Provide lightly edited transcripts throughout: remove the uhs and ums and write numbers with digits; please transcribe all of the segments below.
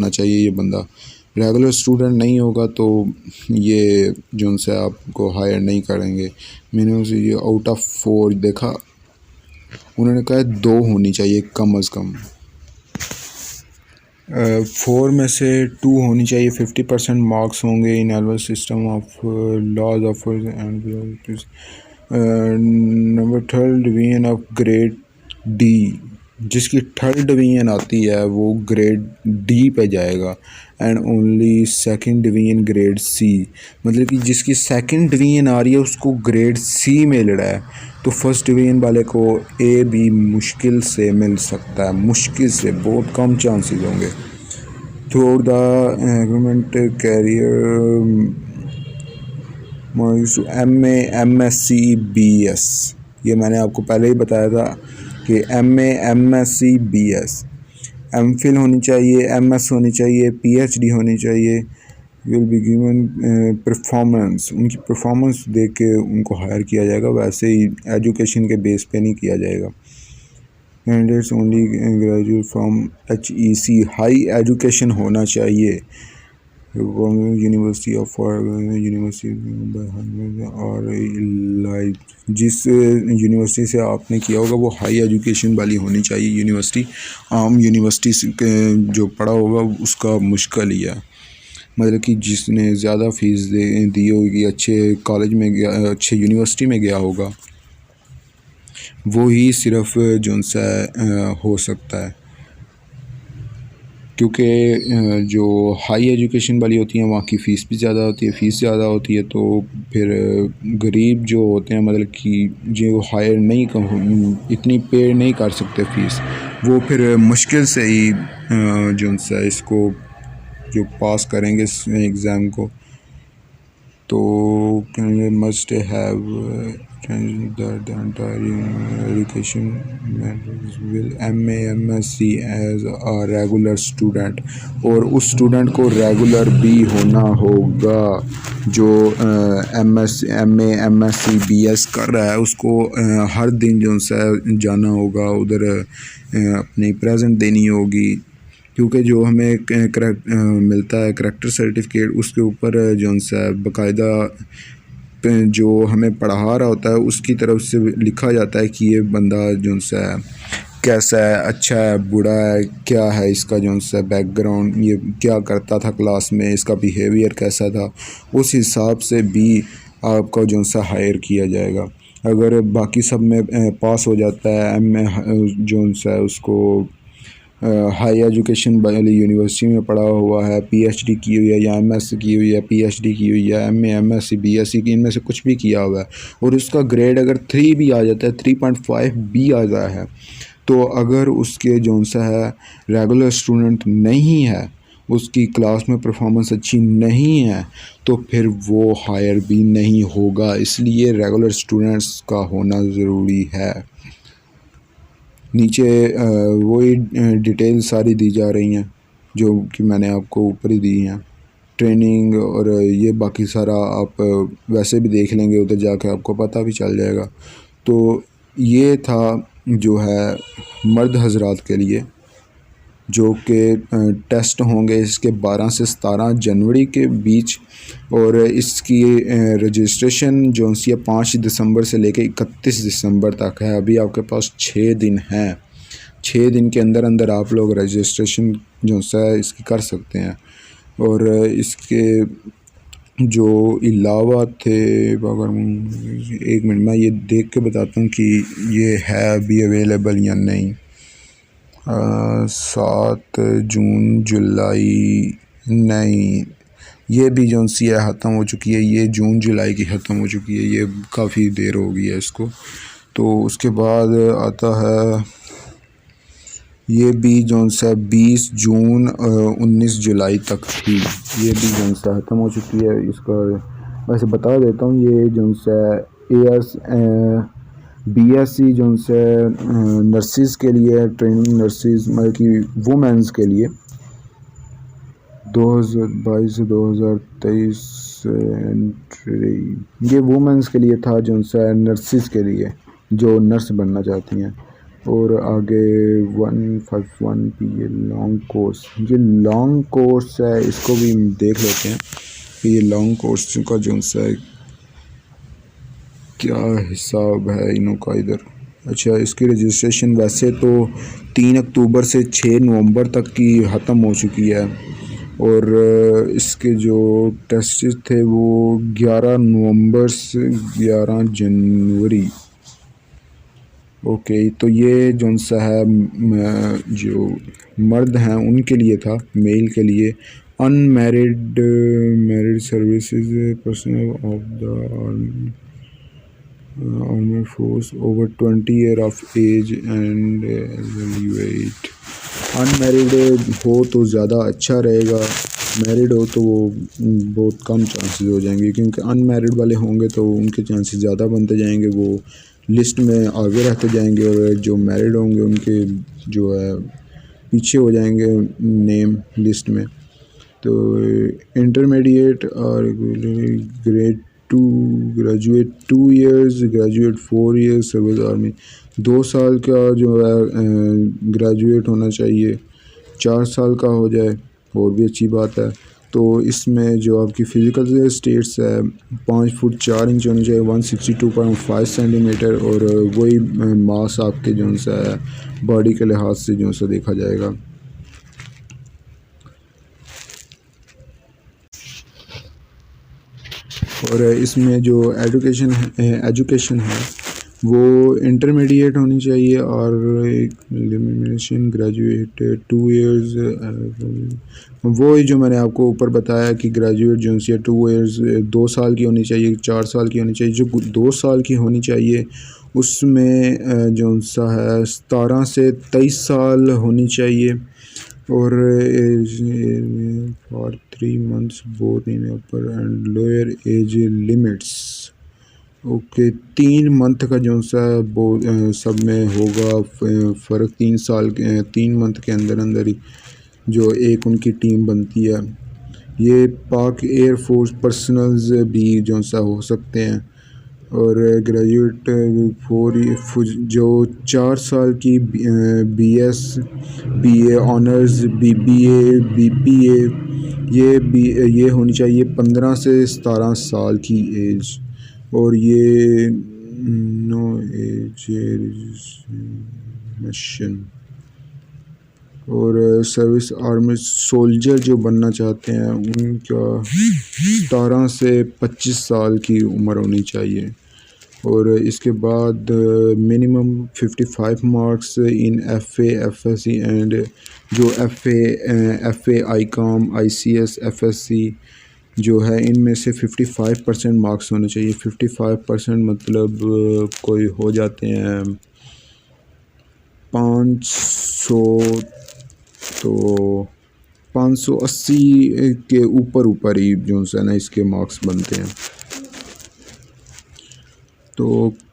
होना चाहिए ये बंदा। रेगुलर स्टूडेंट नहीं होगा तो ये जो उनसे आपको हायर नहीं करेंगे। मैंने उसे ये आउट ऑफ 4 देखा, उन्होंने कहा 2 होनी चाहिए कम अज़ कम। 4 में से 2 होनी चाहिए, 50% मार्क्स होंगे in annual system of laws of and number 3rd division of grade D, जिसकी 3rd डिवीजन आती है वो ग्रेड डी पे जाएगा। And only 2nd division grade C, मतलब कि जिसकी 2nd डिवीजन आ रही है उसको ग्रेड सी मिल रहा है, तो 1st डिवीजन वाले को ए बी मुश्किल से मिल सकता है, मुश्किल से, बहुत कम चांसेस होंगे। Throughout the agreement career MA MSc BS, ये मैंने आपको पहले ही बताया था कि MA MSc BS, MPhil होनी चाहिए, MS होनी चाहिए, PhD होनी चाहिए। विल बी गिवन परफॉर्मेंस, उनकी परफॉर्मेंस देख के उनको हायर किया जाएगा, वैसे ही एजुकेशन के बेस पे नहीं किया जाएगा। Candidates only graduate from HEC, high education होना चाहिए, यूनिवर्सिटी ऑफ यूनिवर्सिटी और लाइक जिस यूनिवर्सिटी से आपने किया होगा वो हाई एजुकेशन वाली होनी चाहिए यूनिवर्सिटी। आम यूनिवर्सिटी जो पढ़ा होगा उसका मुश्किल ही है, मतलब कि जिसने ज़्यादा फीस दी होगी, अच्छे कॉलेज में गया, अच्छे यूनिवर्सिटी में गया होगा, वो ही सिर्फ जो सा हो सकता है। क्योंकि जो हाई एजुकेशन वाली होती हैं वहाँ की फ़ीस भी ज़्यादा होती है, फ़ीस ज़्यादा होती है, तो फिर गरीब जो होते हैं, मतलब कि जो हायर नहीं इतनी पे नहीं कर सकते फ़ीस, वो फिर मुश्किल से ही जो सा इसको जो पास करेंगे इस एग्ज़ाम को। तो must have education will MA MSc as a regular student, और उस स्टूडेंट को रेगुलर भी होना होगा। जो MA MSc BS कर रहा है उसको हर दिन जो सा जाना होगा उधर, अपनी प्रेजेंट देनी होगी, क्योंकि जो हमें मिलता है करैक्टर सर्टिफिकेट, उसके ऊपर जो सा बाकायदा जो हमें पढ़ा रहा होता है उसकी तरफ से लिखा जाता है कि ये बंदा जो सा कैसा है, अच्छा है, बुरा है, क्या है इसका जो सा बैकग्राउंड, ये क्या करता था क्लास में, इसका बिहेवियर कैसा था, उस हिसाब से भी आपका जो सा हायर किया जाएगा। अगर बाकी सब में पास हो जाता है, MA जो सा उसको हाई एजुकेशन वाली यूनिवर्सिटी में पढ़ा हुआ है, PhD की हुई है या MS की हुई है, PhD की हुई है, MA MSc BSc की, इनमें से कुछ भी किया हुआ है, और उसका ग्रेड अगर 3 भी आ जाता है, 3.5 भी आ जाता है, तो अगर उसके जो सा है रेगुलर स्टूडेंट नहीं है, उसकी क्लास में परफॉर्मेंस अच्छी नहीं है, तो फिर वो हायर भी नहीं होगा। इसलिए रेगुलर स्टूडेंट्स का होना ज़रूरी है। नीचे वही डिटेल सारी दी जा रही हैं जो कि मैंने आपको ऊपर ही दी हैं, ट्रेनिंग और ये बाकी सारा आप वैसे भी देख लेंगे, उधर जाके आपको पता भी चल जाएगा। तो ये था जो है मर्द हजरात के लिए, जो कि टेस्ट होंगे इसके 12 से 17 जनवरी के बीच, और इसकी रजिस्ट्रेशन जो सी 5 दिसंबर से लेकर 31 दिसंबर तक है। अभी आपके पास 6 दिन हैं, 6 दिन के अंदर अंदर आप लोग रजिस्ट्रेशन जो सा इसकी कर सकते हैं। और इसके जो अलावा थे, अगर 1 मिनट मैं ये देख के बताता हूँ कि ये है अभी अवेलेबल या नहीं। 7 जून जुलाई नहीं, ये भी जो सी है ख़त्म हो चुकी है, ये जून जुलाई की ख़त्म हो चुकी है, ये काफ़ी देर हो गई है इसको। तो उसके बाद आता है ये भी जो सा 20 जून 19 जुलाई तक थी, ये भी जो सा ख़त्म हो चुकी है। इसका वैसे बता देता हूँ, ये जो सा BSc जो से नर्सिस के लिए, ट्रेनिंग नर्सिस मतलब कि वुमेंस के लिए 2022 से 2023 एंट्री, ये वुमेंस के लिए था जो सा नर्सिस के लिए जो नर्स बनना चाहती हैं। और आगे 151 PA लॉन्ग कोर्स, ये लॉन्ग कोर्स है, इसको भी देख लेते हैं कि ये लॉन्ग कोर्स का जो सा है क्या हिसाब है इनों का इधर। अच्छा, इसकी रजिस्ट्रेशन वैसे तो 3 अक्टूबर से 6 नवंबर तक की ख़त्म हो चुकी है, और इसके जो टेस्ट थे वो 11 नवंबर से 11 जनवरी। ओके, तो ये जो सा है जो मर्द हैं उनके लिए था, मेल के लिए। Unmarried married services personal of the army force over 20 year of age and evaluate. Unmarried हो तो ज़्यादा अच्छा रहेगा, मैरिड हो तो वो बहुत कम चांसेस हो जाएंगे, क्योंकि अनमैरिड वाले होंगे तो उनके चांसेस ज़्यादा बनते जाएंगे, वो लिस्ट में आगे रहते जाएंगे, और जो मैरिड होंगे उनके जो है पीछे हो जाएंगे नेम लिस्ट में। तो इंटरमीडिएट और grade 2, graduate 2 years, graduate 4 years service army. 2 साल का जो है ग्रेजुएट होना चाहिए, 4 साल का हो जाए और भी अच्छी बात है। तो इसमें जो आपकी फ़िज़िकल स्टेट्स है 5 फुट 4 इंच होनी चाहिए, 162.5 सेंटीमीटर, और वही मास आपके जो सा है बॉडी के लिहाज से जो सा देखा जाएगा। और इसमें जो एजुकेशन है वो इंटरमीडिएट होनी चाहिए, और एलिमिनेशन ग्रेजुएट 2 इयर्स, वो ही जो मैंने आपको ऊपर बताया कि ग्रेजुएट जो सी 2 इयर्स 2 साल की होनी चाहिए, 4 साल की होनी चाहिए। जो 2 साल की होनी चाहिए उसमें जो सा है 17 से 23 साल होनी चाहिए, और for 3 months both in upper and lower as limits. Okay, 3 month का जो सा सब में होगा फ़र्क। 3 साल के 3 मंथ के अंदर अंदर ही जो एक उनकी टीम बनती है। ये पाक एयर फोर्स पर्सनल्स भी जो सा हो सकते हैं, और ग्रेजुएट 4 जो 4 साल की BS, BA honours, BBA, BPA, ये होनी चाहिए 15 से 17 साल की एज, और ये नो एज मिशन। और सर्विस आर्मी सोल्जर जो बनना चाहते हैं उनका 17 से 25 साल की उम्र होनी चाहिए, और इसके बाद minimum 55 marks in FA, FSC and जो FA ICOM, ICS, FSC जो है इनमें से 55% मार्क्स होने चाहिए। 55% मतलब कोई हो जाते हैं 500, तो 580 के ऊपर ही जो है ना इसके मार्क्स बनते हैं। तो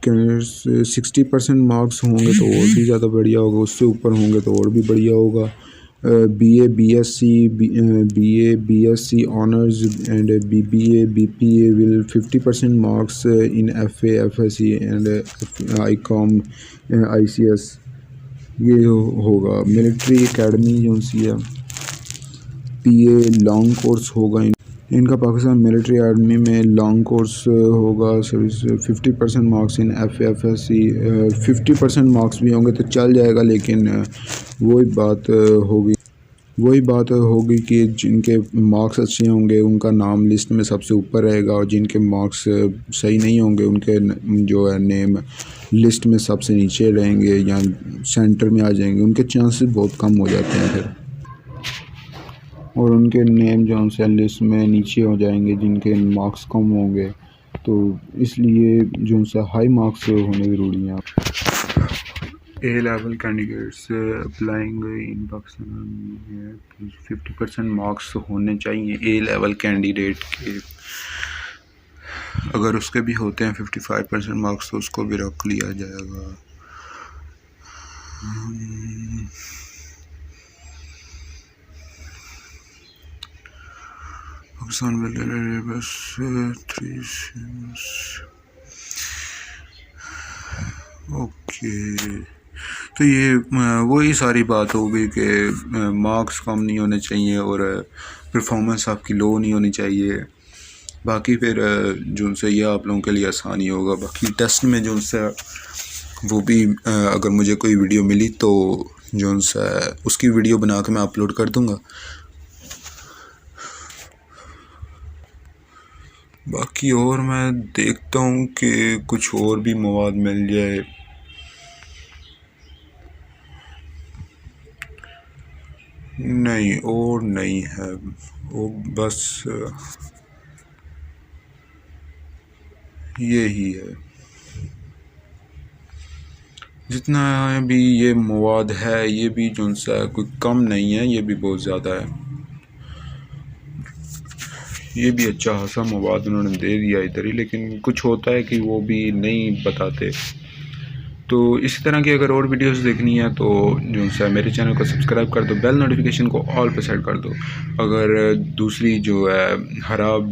60% मार्क्स होंगे तो और भी ज़्यादा बढ़िया होगा, उससे ऊपर होंगे तो और भी बढ़िया होगा। BA, BSc, BA, BSc honours and BBA, BPA will 50% marks in FA, FSC and ICOM, ICS। ये होगा मिलिट्री एकेडमी जो सी है, PA लॉन्ग कोर्स होगा इनका। पाकिस्तान मिलिट्री आर्मी में लॉन्ग कोर्स होगा। Service 50% marks in FA, FSC, 50% marks भी होंगे तो चल जाएगा, लेकिन वही बात होगी कि जिनके मार्क्स अच्छे होंगे उनका नाम लिस्ट में सबसे ऊपर रहेगा, और जिनके मार्क्स सही नहीं होंगे उनके जो है नेम लिस्ट में सबसे नीचे रहेंगे या सेंटर में आ जाएंगे, उनके चांसेस बहुत कम हो जाते हैं फिर, और उनके नेम जो उनसे लिस्ट में नीचे हो जाएंगे जिनके मार्क्स कम होंगे। तो इसलिए जो उनसे हाई मार्क्स होने ज़रूरी हैं। A level candidates applying in Pakistan 50% marks होने चाहिए A लेवल कैंडिडेट के। अगर उसके भी होते हैं 55% मार्क्स तो उसको भी रख लिया जाएगा। पाकिस्तान बस 3 ओके, तो ये वही सारी बात हो गई कि मार्क्स कम नहीं होने चाहिए और परफॉर्मेंस आपकी लो नहीं होनी चाहिए। बाकी फिर जो उनसे यह आप लोगों के लिए आसानी होगा। बाकी टेस्ट में जो उनसे वो भी अगर मुझे कोई वीडियो मिली तो जो उनसे उसकी वीडियो बना के मैं अपलोड कर दूँगा। बाकी और मैं देखता हूँ कि कुछ और भी मवाद मिल जाए। नहीं और नहीं है, वो बस यही है। जितना भी ये मवाद है ये भी जो सा कोई कम नहीं है, ये भी बहुत ज़्यादा है। ये भी अच्छा खासा मवाद उन्होंने दे दिया इधर ही, लेकिन कुछ होता है कि वो भी नहीं बताते। तो इसी तरह की अगर और वीडियोस देखनी है तो जो सा मेरे चैनल को सब्सक्राइब कर दो, बेल नोटिफिकेशन को ऑल पे सेट कर दो। अगर दूसरी जो है खराब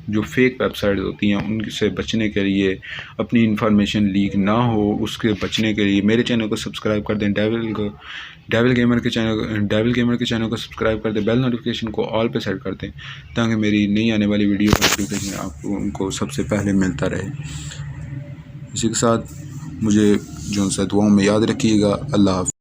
जो फेक वेबसाइट होती हैं उनसे बचने के लिए, अपनी इन्फॉर्मेशन लीक ना हो उसके बचने के लिए मेरे चैनल को सब्सक्राइब कर दें। डेविल गेमर के चैनल को सब्सक्राइब कर दें, बेल नोटिफिकेशन को ऑल पे सेट कर दें ताकि मेरी नई आने वाली वीडियो का नोटिफिकेशन आपको उनको सबसे पहले मिलता रहे। इसी के साथ मुझे जो सा दुआओं में याद रखिएगा। अल्लाह हाफ़िज़।